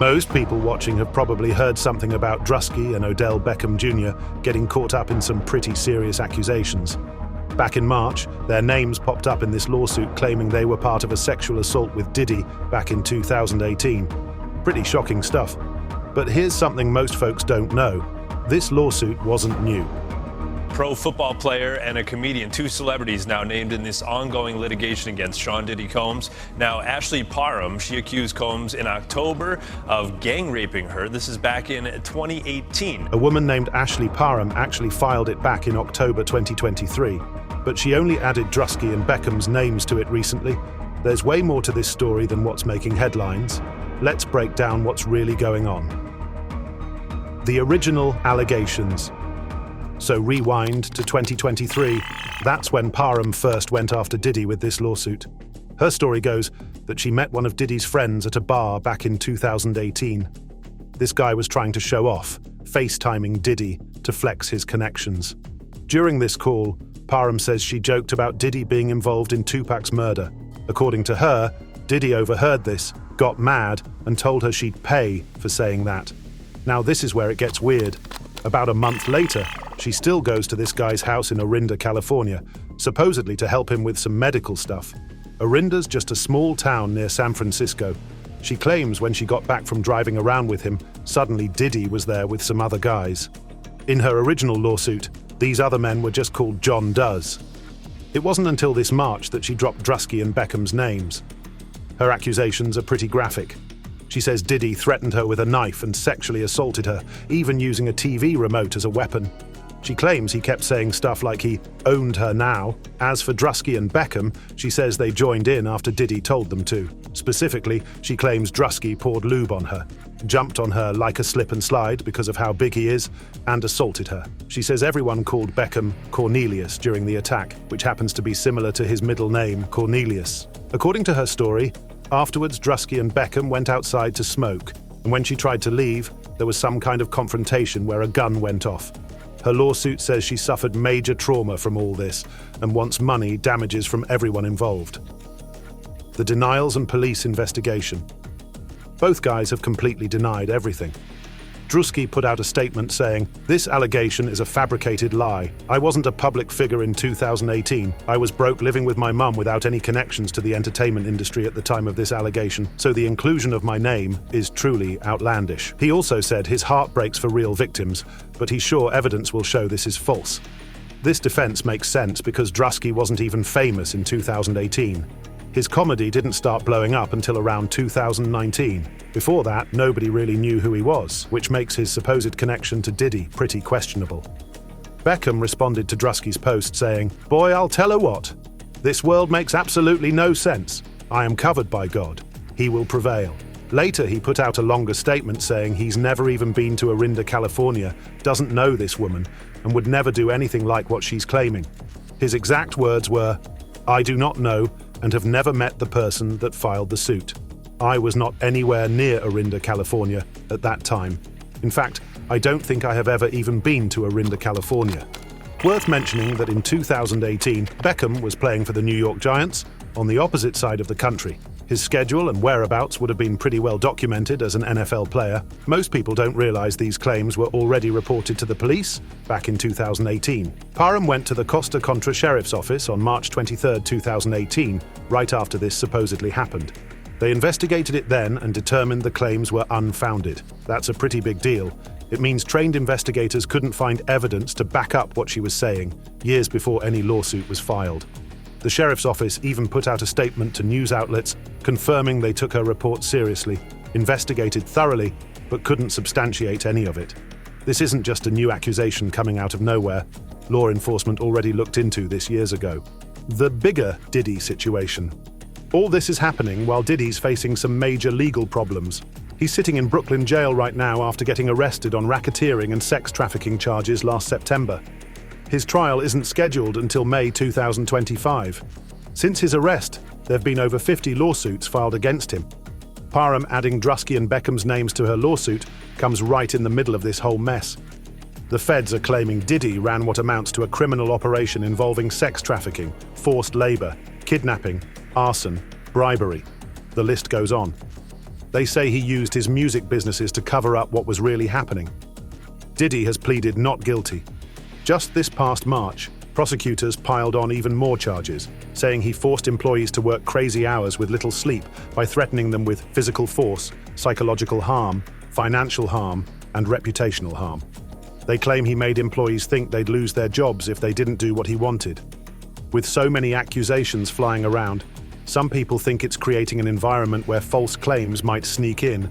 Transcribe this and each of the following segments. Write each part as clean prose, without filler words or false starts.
Most people watching have probably heard something about Druski and Odell Beckham Jr. getting caught up in some pretty serious accusations. Back in March, their names popped up in this lawsuit claiming they were part of a sexual assault with Diddy back in 2018. Pretty shocking stuff. But here's something most folks don't know. This lawsuit wasn't new. Pro football player and a comedian, two celebrities now named in this ongoing litigation against Sean Diddy Combs. Now, Ashley Parham, she accused Combs in October of gang raping her. This is back in 2018. A woman named Ashley Parham actually filed it back in October 2023, but she only added Druski and Beckham's names to it recently. There's way more to this story than what's making headlines. Let's break down what's really going on. The original allegations. So rewind to 2023, that's when Parham first went after Diddy with this lawsuit. Her story goes that she met one of Diddy's friends at a bar back in 2018. This guy was trying to show off, FaceTiming Diddy to flex his connections. During this call, Parham says she joked about Diddy being involved in Tupac's murder. According to her, Diddy overheard this, got mad, and told her she'd pay for saying that. Now this is where it gets weird. About a month later, she still goes to this guy's house in Orinda, California, supposedly to help him with some medical stuff. Orinda's just a small town near San Francisco. She claims when she got back from driving around with him, suddenly Diddy was there with some other guys. In her original lawsuit, these other men were just called John Does. It wasn't until this March that she dropped Druski and Beckham's names. Her accusations are pretty graphic. She says Diddy threatened her with a knife and sexually assaulted her, even using a TV remote as a weapon. She claims he kept saying stuff like he owned her now. As for Druski and Beckham, she says they joined in after Diddy told them to. Specifically, she claims Druski poured lube on her, jumped on her like a slip and slide because of how big he is, and assaulted her. She says everyone called Beckham Cornelius during the attack, which happens to be similar to his middle name, Cornelius. According to her story, afterwards Druski and Beckham went outside to smoke, and when she tried to leave, there was some kind of confrontation where a gun went off. Her lawsuit says she suffered major trauma from all this and wants money damages from everyone involved. The denials and police investigation. Both guys have completely denied everything. Druski put out a statement saying, "This allegation is a fabricated lie. I wasn't a public figure in 2018. I was broke living with my mum without any connections to the entertainment industry at the time of this allegation, so the inclusion of my name is truly outlandish." He also said his heart breaks for real victims, but he's sure evidence will show this is false. This defense makes sense because Druski wasn't even famous in 2018. His comedy didn't start blowing up until around 2019. Before that, nobody really knew who he was, which makes his supposed connection to Diddy pretty questionable. Beckham responded to Druski's post saying, "Boy, I'll tell her what. This world makes absolutely no sense. I am covered by God. He will prevail." Later, he put out a longer statement saying he's never even been to Orinda, California, doesn't know this woman, and would never do anything like what she's claiming. His exact words were, "I do not know and have never met the person that filed the suit. I was not anywhere near Orinda, California at that time. In fact, I don't think I have ever even been to Orinda, California." Worth mentioning that in 2018, Beckham was playing for the New York Giants on the opposite side of the country. His schedule and whereabouts would have been pretty well documented as an NFL player. Most people don't realize these claims were already reported to the police back in 2018. Parham went to the Costa Contra Sheriff's Office on March 23, 2018, right after this supposedly happened. They investigated it then and determined the claims were unfounded. That's a pretty big deal. It means trained investigators couldn't find evidence to back up what she was saying, years before any lawsuit was filed. The sheriff's office even put out a statement to news outlets confirming they took her report seriously, investigated thoroughly, but couldn't substantiate any of it. This isn't just a new accusation coming out of nowhere. Law enforcement already looked into this years ago. The bigger Diddy situation. All this is happening while Diddy's facing some major legal problems. He's sitting in Brooklyn jail right now after getting arrested on racketeering and sex trafficking charges last September. His trial isn't scheduled until May 2025. Since his arrest, there have been over 50 lawsuits filed against him. Parham adding Druski and Beckham's names to her lawsuit comes right in the middle of this whole mess. The feds are claiming Diddy ran what amounts to a criminal operation involving sex trafficking, forced labor, kidnapping, arson, bribery. The list goes on. They say he used his music businesses to cover up what was really happening. Diddy has pleaded not guilty. Just this past March, prosecutors piled on even more charges, saying he forced employees to work crazy hours with little sleep by threatening them with physical force, psychological harm, financial harm, and reputational harm. They claim he made employees think they'd lose their jobs if they didn't do what he wanted. With so many accusations flying around, some people think it's creating an environment where false claims might sneak in,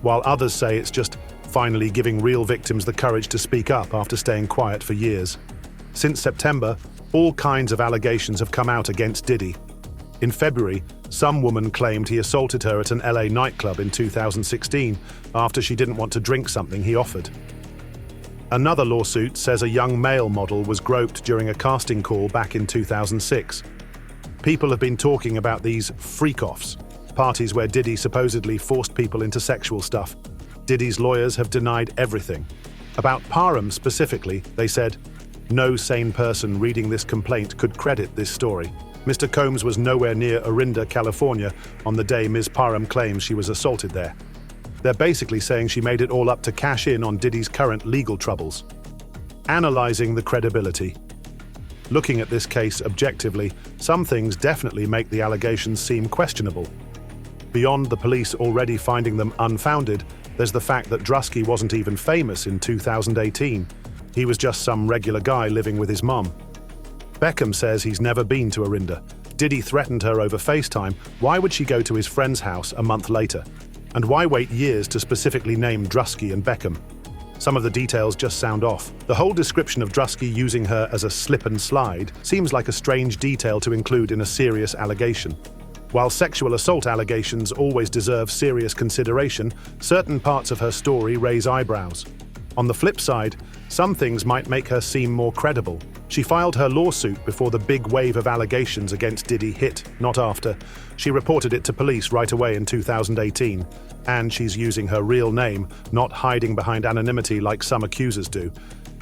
while others say it's just finally giving real victims the courage to speak up after staying quiet for years. Since September, all kinds of allegations have come out against Diddy. In February, some woman claimed he assaulted her at an LA nightclub in 2016 after she didn't want to drink something he offered. Another lawsuit says a young male model was groped during a casting call back in 2006. People have been talking about these freak-offs, parties where Diddy supposedly forced people into sexual stuff. Diddy's lawyers have denied everything. About Parham specifically, they said, "No sane person reading this complaint could credit this story. Mr. Combs was nowhere near Orinda, California on the day Ms. Parham claims she was assaulted there." They're basically saying she made it all up to cash in on Diddy's current legal troubles. Analyzing the credibility. Looking at this case objectively, some things definitely make the allegations seem questionable. Beyond the police already finding them unfounded, there's the fact that Druski wasn't even famous in 2018. He was just some regular guy living with his mom. Beckham says he's never been to Orinda. Diddy threatened her over FaceTime. Why would she go to his friend's house a month later? And why wait years to specifically name Druski and Beckham? Some of the details just sound off. The whole description of Druski using her as a slip and slide seems like a strange detail to include in a serious allegation. While sexual assault allegations always deserve serious consideration, certain parts of her story raise eyebrows. On the flip side, some things might make her seem more credible. She filed her lawsuit before the big wave of allegations against Diddy hit, not after. She reported it to police right away in 2018. And she's using her real name, not hiding behind anonymity like some accusers do.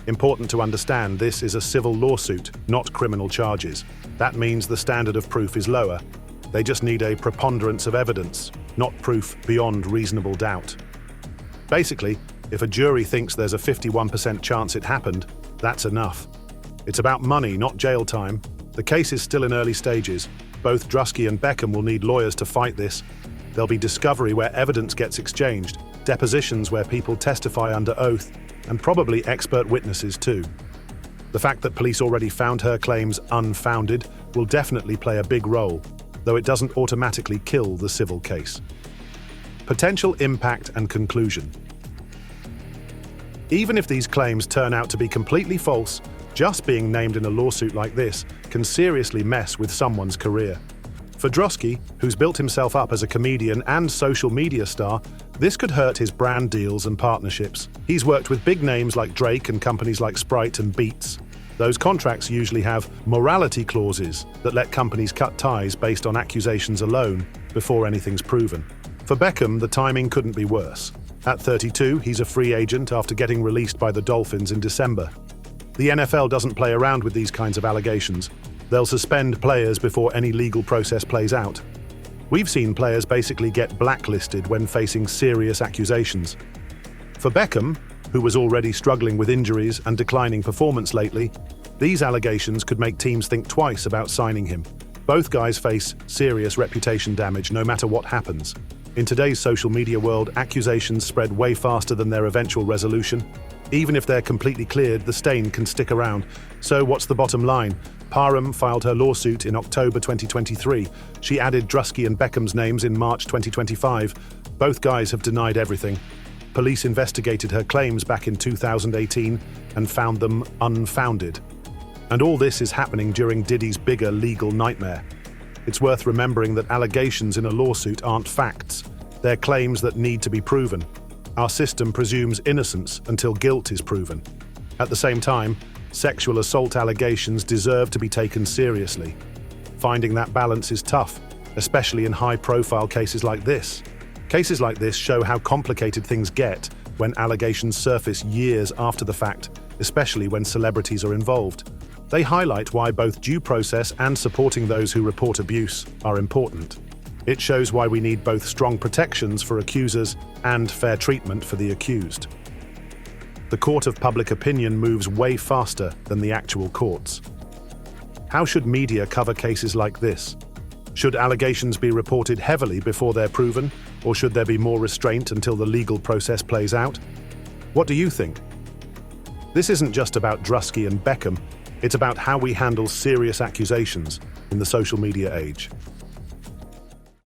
Important to understand, this is a civil lawsuit, not criminal charges. That means the standard of proof is lower. They just need a preponderance of evidence, not proof beyond reasonable doubt. Basically, if a jury thinks there's a 51% chance it happened, that's enough. It's about money, not jail time. The case is still in early stages. Both Druski and Beckham will need lawyers to fight this. There'll be discovery where evidence gets exchanged, depositions where people testify under oath, and probably expert witnesses too. The fact that police already found her claims unfounded will definitely play a big role, though it doesn't automatically kill the civil case. Potential impact and conclusion. Even if these claims turn out to be completely false, just being named in a lawsuit like this can seriously mess with someone's career. For Druski, who's built himself up as a comedian and social media star, this could hurt his brand deals and partnerships. He's worked with big names like Drake and companies like Sprite and Beats. Those contracts usually have morality clauses that let companies cut ties based on accusations alone before anything's proven. For Beckham, the timing couldn't be worse. At 32, he's a free agent after getting released by the Dolphins in December. The NFL doesn't play around with these kinds of allegations. They'll suspend players before any legal process plays out. We've seen players basically get blacklisted when facing serious accusations. For Beckham, who was already struggling with injuries and declining performance lately, these allegations could make teams think twice about signing him. Both guys face serious reputation damage no matter what happens. In today's social media world, accusations spread way faster than their eventual resolution. Even if they're completely cleared, the stain can stick around. So what's the bottom line? Parham filed her lawsuit in October 2023. She added Druski and Beckham's names in March 2025. Both guys have denied everything. Police investigated her claims back in 2018 and found them unfounded. And all this is happening during Diddy's bigger legal nightmare. It's worth remembering that allegations in a lawsuit aren't facts. They're claims that need to be proven. Our system presumes innocence until guilt is proven. At the same time, sexual assault allegations deserve to be taken seriously. Finding that balance is tough, especially in high-profile cases like this. Cases like this show how complicated things get when allegations surface years after the fact, especially when celebrities are involved. They highlight why both due process and supporting those who report abuse are important. It shows why we need both strong protections for accusers and fair treatment for the accused. The court of public opinion moves way faster than the actual courts. How should media cover cases like this? Should allegations be reported heavily before they're proven, or should there be more restraint until the legal process plays out? What do you think? This isn't just about Druski and Beckham, it's about how we handle serious accusations in the social media age.